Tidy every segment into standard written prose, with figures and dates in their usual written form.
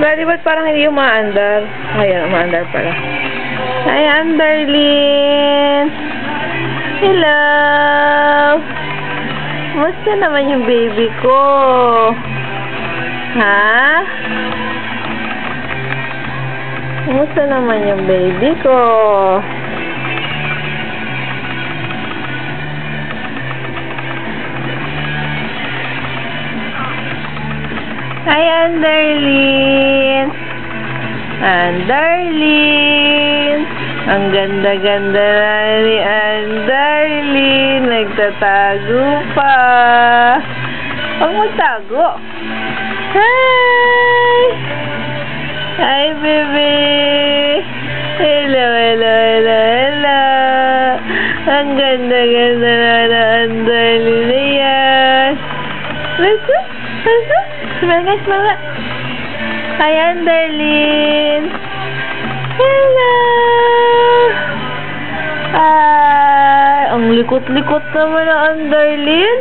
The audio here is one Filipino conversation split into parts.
Daddy, ba't parang hindi umaandar? Ayan, umaandar pala. Hi, Anderlyn! Hello! Musta naman yung baby ko? Ha? Musta naman yung baby ko? Hi, Anderlyn! Anderlyn! Ang ganda-ganda na ni Anderlyn. Nagtatago pa. Huwag magtago. Hi! Hi, baby! Hello, hello, hello, hello! Ang ganda-ganda na Anderlyn na yan. Let's go! Let's go! Smile ka, smile ka! Hi, Anderlyn! Hello! Ang likot-likot naman ng Anderlyn.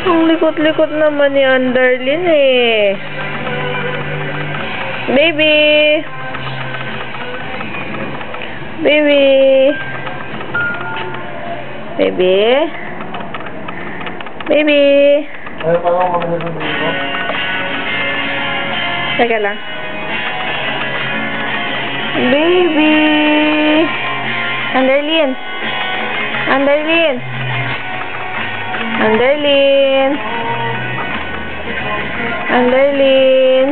Ang likot-likot naman ni Anderlyn eh. Baby! Baby! Baby! Baby! Ay, parang mamahal ng dito. Teka lang. Baby! Anderlyn! Anderlyn! Anderlyn! Anderlyn!